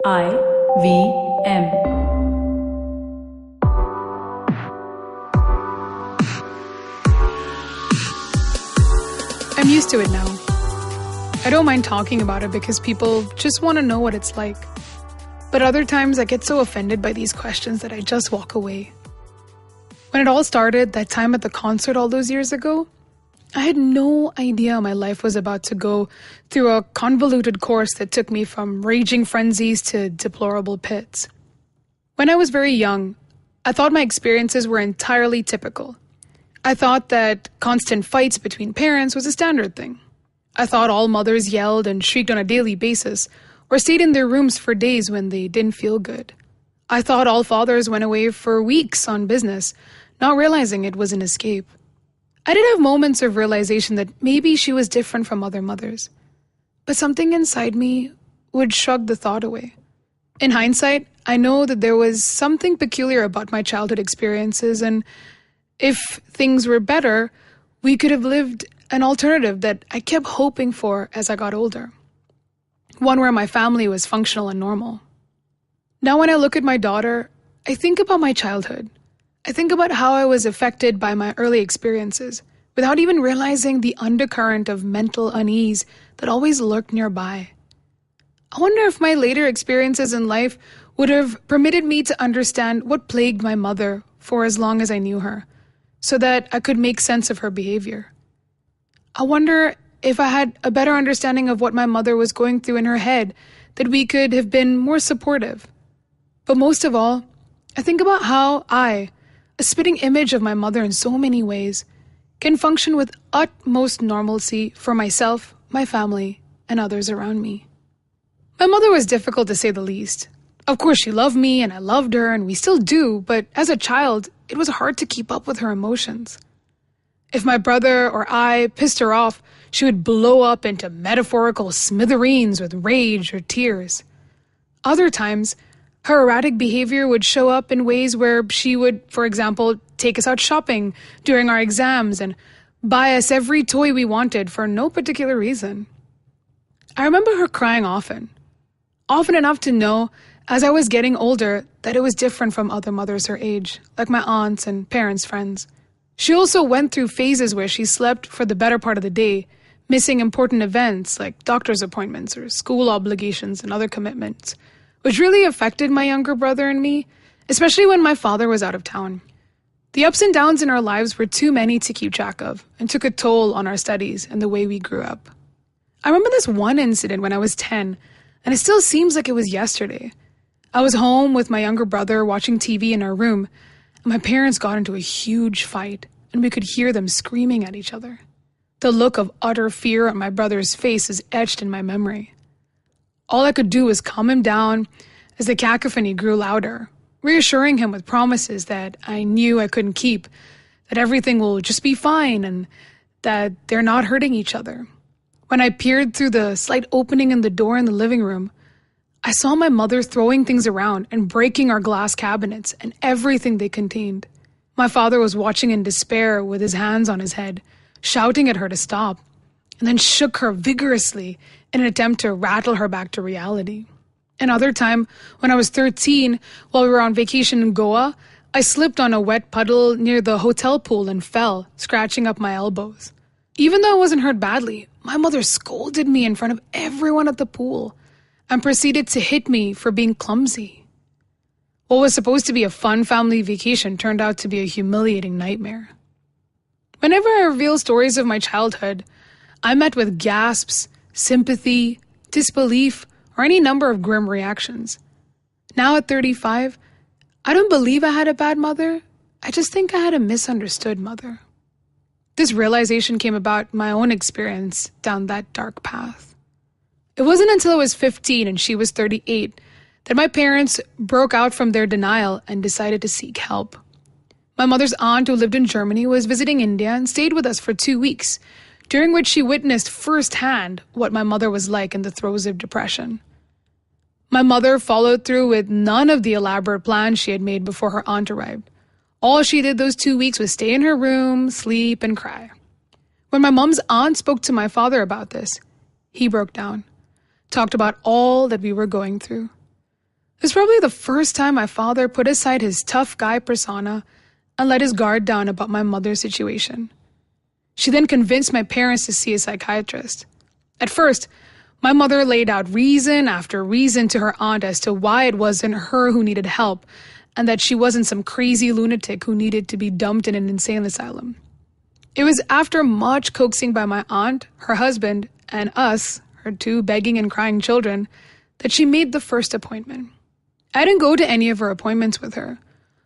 IVM. I'm used to it now. I don't mind talking about it because people just want to know what it's like. But other times I get so offended by these questions that I just walk away. When it all started, that time at the concert all those years ago, I had no idea my life was about to go through a convoluted course that took me from raging frenzies to deplorable pits. When I was very young, I thought my experiences were entirely typical. I thought that constant fights between parents was a standard thing. I thought all mothers yelled and shrieked on a daily basis, or stayed in their rooms for days when they didn't feel good. I thought all fathers went away for weeks on business, not realizing it was an escape. I did have moments of realization that maybe she was different from other mothers. But something inside me would shrug the thought away. In hindsight, I know that there was something peculiar about my childhood experiences, and if things were better, we could have lived an alternative that I kept hoping for as I got older. One where my family was functional and normal. Now when I look at my daughter, I think about my childhood. I think about how I was affected by my early experiences, without even realizing the undercurrent of mental unease that always lurked nearby. I wonder if my later experiences in life would have permitted me to understand what plagued my mother for as long as I knew her, so that I could make sense of her behavior. I wonder if I had a better understanding of what my mother was going through in her head, that we could have been more supportive. But most of all, I think about how I, a spitting image of my mother in so many ways, can function with utmost normalcy for myself, my family, and others around me. My mother was difficult to say the least. Of course, she loved me and I loved her, and we still do, but as a child, it was hard to keep up with her emotions. If my brother or I pissed her off, she would blow up into metaphorical smithereens with rage or tears. Other times, her erratic behavior would show up in ways where she would, for example, take us out shopping during our exams and buy us every toy we wanted for no particular reason. I remember her crying often enough to know, as I was getting older, that it was different from other mothers her age, like my aunts and parents' friends. She also went through phases where she slept for the better part of the day, missing important events like doctor's appointments or school obligations and other commitments, which really affected my younger brother and me, especially when my father was out of town. The ups and downs in our lives were too many to keep track of and took a toll on our studies and the way we grew up. I remember this one incident when I was 10, and it still seems like it was yesterday. I was home with my younger brother watching TV in our room, and my parents got into a huge fight, and we could hear them screaming at each other. The look of utter fear on my brother's face is etched in my memory. All I could do was calm him down as the cacophony grew louder, reassuring him with promises that I knew I couldn't keep, that everything will just be fine and that they're not hurting each other. When I peered through the slight opening in the door in the living room, I saw my mother throwing things around and breaking our glass cabinets and everything they contained. My father was watching in despair with his hands on his head, shouting at her to stop, and then shook her vigorously in an attempt to rattle her back to reality. Another time, when I was 13, while we were on vacation in Goa, I slipped on a wet puddle near the hotel pool and fell, scratching up my elbows. Even though I wasn't hurt badly, my mother scolded me in front of everyone at the pool and proceeded to hit me for being clumsy. What was supposed to be a fun family vacation turned out to be a humiliating nightmare. Whenever I reveal stories of my childhood, I'm met with gasps, sympathy, disbelief, or any number of grim reactions. Now at 35, I don't believe I had a bad mother. I just think I had a misunderstood mother. This realization came about my own experience down that dark path. It wasn't until I was 15 and she was 38 that my parents broke out from their denial and decided to seek help. My mother's aunt, who lived in Germany, was visiting India and stayed with us for 2 weeks, during which she witnessed firsthand what my mother was like in the throes of depression. My mother followed through with none of the elaborate plans she had made before her aunt arrived. All she did those 2 weeks was stay in her room, sleep, and cry. When my mom's aunt spoke to my father about this, he broke down, talked about all that we were going through. It was probably the first time my father put aside his tough guy persona and let his guard down about my mother's situation. She then convinced my parents to see a psychiatrist. At first, my mother laid out reason after reason to her aunt as to why it wasn't her who needed help and that she wasn't some crazy lunatic who needed to be dumped in an insane asylum. It was after much coaxing by my aunt, her husband, and us, her two begging and crying children, that she made the first appointment. I didn't go to any of her appointments with her,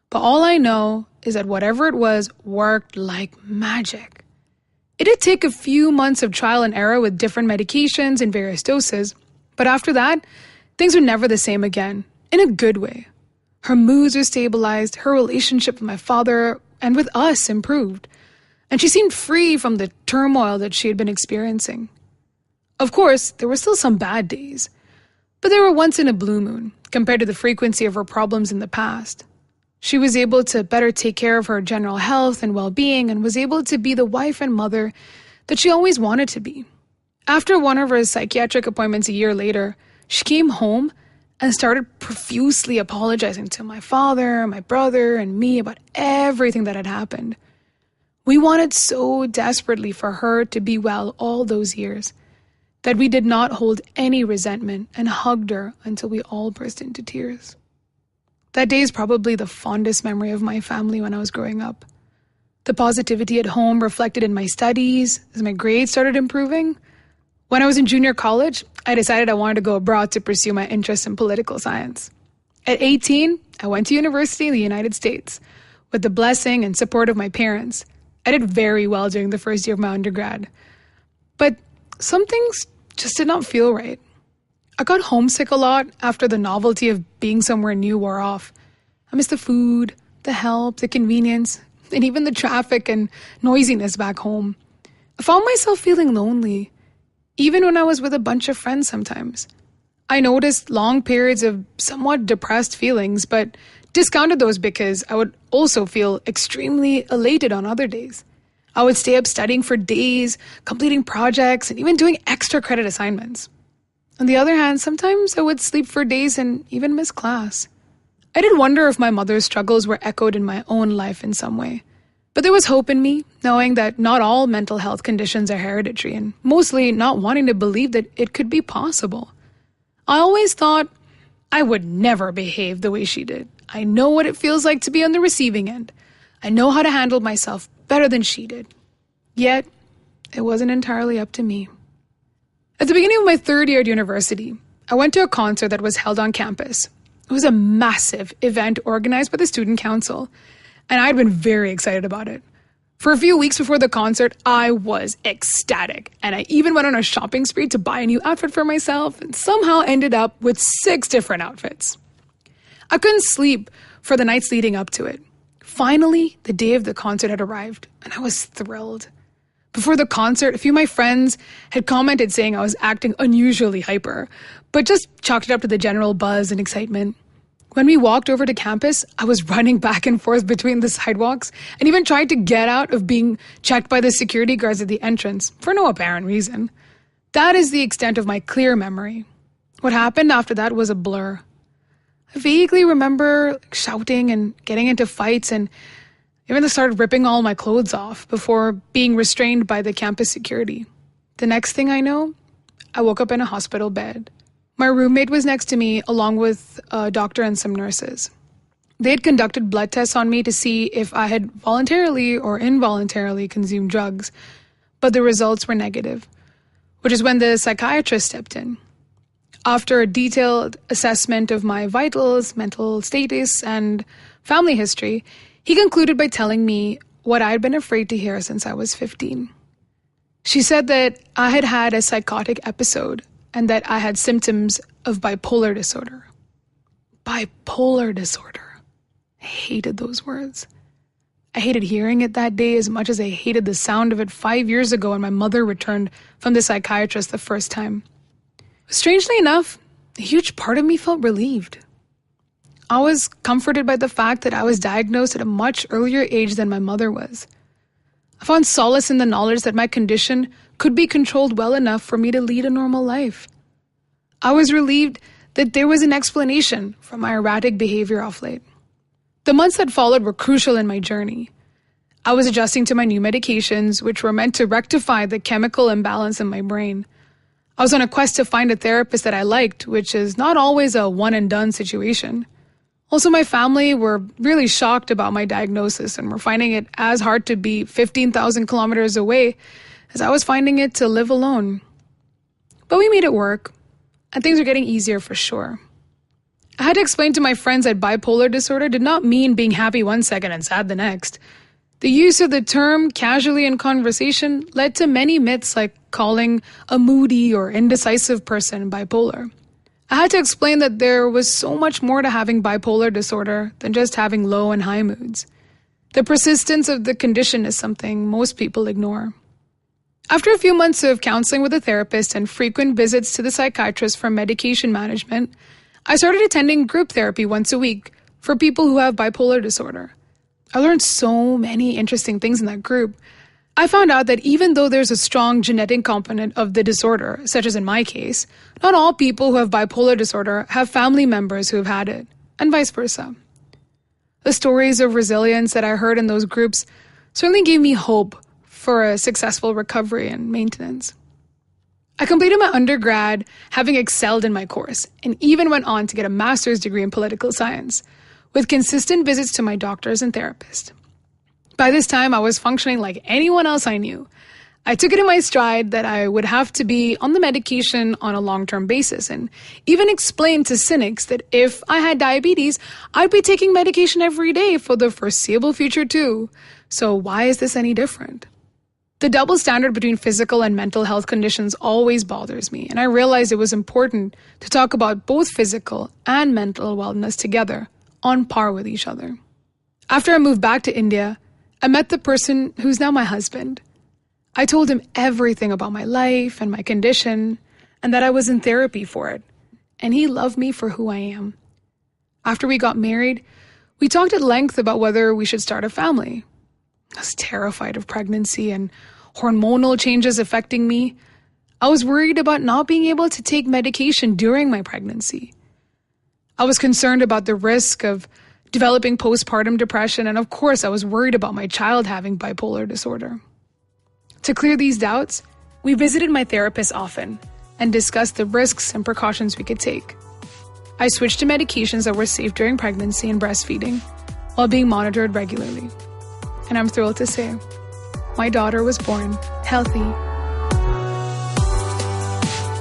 but all I know is that whatever it was worked like magic. It did take a few months of trial and error with different medications and various doses, but after that, things were never the same again, in a good way. Her moods were stabilized, her relationship with my father and with us improved, and she seemed free from the turmoil that she had been experiencing. Of course, there were still some bad days, but they were once in a blue moon compared to the frequency of her problems in the past. She was able to better take care of her general health and well-being and was able to be the wife and mother that she always wanted to be. After one of her psychiatric appointments a year later, she came home and started profusely apologizing to my father, my brother, and me about everything that had happened. We wanted so desperately for her to be well all those years that we did not hold any resentment and hugged her until we all burst into tears. That day is probably the fondest memory of my family when I was growing up. The positivity at home reflected in my studies as my grades started improving. When I was in junior college, I decided I wanted to go abroad to pursue my interest in political science. At 18, I went to university in the United States. With the blessing and support of my parents, I did very well during the first year of my undergrad. But some things just did not feel right. I got homesick a lot after the novelty of being somewhere new wore off. I missed the food, the help, the convenience, and even the traffic and noisiness back home. I found myself feeling lonely, even when I was with a bunch of friends sometimes. I noticed long periods of somewhat depressed feelings, but discounted those because I would also feel extremely elated on other days. I would stay up studying for days, completing projects, and even doing extra credit assignments. On the other hand, sometimes I would sleep for days and even miss class. I did wonder if my mother's struggles were echoed in my own life in some way. But there was hope in me, knowing that not all mental health conditions are hereditary, and mostly not wanting to believe that it could be possible. I always thought I would never behave the way she did. I know what it feels like to be on the receiving end. I know how to handle myself better than she did. Yet, it wasn't entirely up to me. At the beginning of my third year at university, I went to a concert that was held on campus. It was a massive event organized by the student council, and I'd been very excited about it. For a few weeks before the concert, I was ecstatic, and I even went on a shopping spree to buy a new outfit for myself and somehow ended up with 6 different outfits. I couldn't sleep for the nights leading up to it. Finally, the day of the concert had arrived, and I was thrilled. Before the concert, a few of my friends had commented saying I was acting unusually hyper, but just chalked it up to the general buzz and excitement. When we walked over to campus, I was running back and forth between the sidewalks and even tried to get out of being checked by the security guards at the entrance for no apparent reason. That is the extent of my clear memory. What happened after that was a blur. I vaguely remember shouting and getting into fights and even started ripping all my clothes off before being restrained by the campus security. The next thing I know, I woke up in a hospital bed. My roommate was next to me along with a doctor and some nurses. They had conducted blood tests on me to see if I had voluntarily or involuntarily consumed drugs, but the results were negative, which is when the psychiatrist stepped in. After a detailed assessment of my vitals, mental status, and family history, he concluded by telling me what I had been afraid to hear since I was 15. She said that I had had a psychotic episode and that I had symptoms of bipolar disorder. Bipolar disorder. I hated those words. I hated hearing it that day as much as I hated the sound of it 5 years ago when my mother returned from the psychiatrist the first time. Strangely enough, a huge part of me felt relieved. I was comforted by the fact that I was diagnosed at a much earlier age than my mother was. I found solace in the knowledge that my condition could be controlled well enough for me to lead a normal life. I was relieved that there was an explanation for my erratic behavior off late. The months that followed were crucial in my journey. I was adjusting to my new medications, which were meant to rectify the chemical imbalance in my brain. I was on a quest to find a therapist that I liked, which is not always a one-and-done situation. Also, my family were really shocked about my diagnosis and were finding it as hard to be 15,000 kilometers away as I was finding it to live alone. But we made it work, and things are getting easier for sure. I had to explain to my friends that bipolar disorder did not mean being happy one second and sad the next. The use of the term casually in conversation led to many myths like calling a moody or indecisive person bipolar. I had to explain that there was so much more to having bipolar disorder than just having low and high moods. The persistence of the condition is something most people ignore. After a few months of counseling with a therapist and frequent visits to the psychiatrist for medication management, I started attending group therapy once a week for people who have bipolar disorder. I learned so many interesting things in that group. I found out that even though there's a strong genetic component of the disorder, such as in my case, not all people who have bipolar disorder have family members who have had it, and vice versa. The stories of resilience that I heard in those groups certainly gave me hope for a successful recovery and maintenance. I completed my undergrad having excelled in my course, and even went on to get a master's degree in political science, with consistent visits to my doctors and therapists. By this time, I was functioning like anyone else I knew. I took it in my stride that I would have to be on the medication on a long-term basis, and even explained to cynics that if I had diabetes, I'd be taking medication every day for the foreseeable future too. So why is this any different? The double standard between physical and mental health conditions always bothers me, and I realized it was important to talk about both physical and mental wellness together, on par with each other. After I moved back to India, I met the person who's now my husband. I told him everything about my life and my condition, and that I was in therapy for it, and he loved me for who I am. After we got married, we talked at length about whether we should start a family. I was terrified of pregnancy and hormonal changes affecting me. I was worried about not being able to take medication during my pregnancy. I was concerned about the risk of developing postpartum depression, and of course I was worried about my child having bipolar disorder. To clear these doubts, we visited my therapist often and discussed the risks and precautions we could take. I switched to medications that were safe during pregnancy and breastfeeding while being monitored regularly. And I'm thrilled to say, my daughter was born healthy.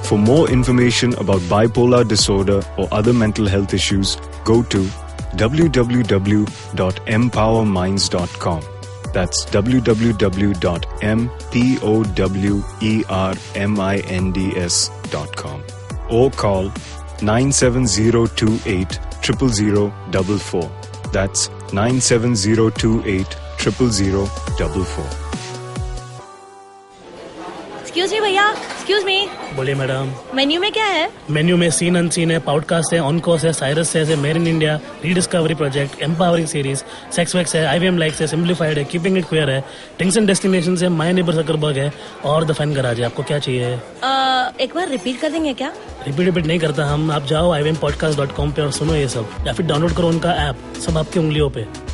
For more information about bipolar disorder or other mental health issues, go to www.empowerminds.com. That's www.empowerminds.com. Or call 97028 00044. That's 97028 00044. Excuse me भैया, excuse me. बोलिए madam. Menu में क्या है? Menu में scene unseen है, podcast है, on course है, Cyrus है, made in India, rediscovery project, empowering series, sex wax है, IVM लाइक्स है, सिंप्लीफाइड है, कीपिंग इट क्वियर है, टिंग्स एंड डेस्टिनेशंस है, माय नेबर जकरबर्ग है और द फन गराज है। आपको क्या चाहिए? एक बार रिपीट कर देंगे क्या? रिपीट नहीं करता हम। आप जाओ IVMpodcast.com पे और सुनो ये सब, या फिर डाउनलोड करो उनका ऐप, सब आपकी उंगलियों पे।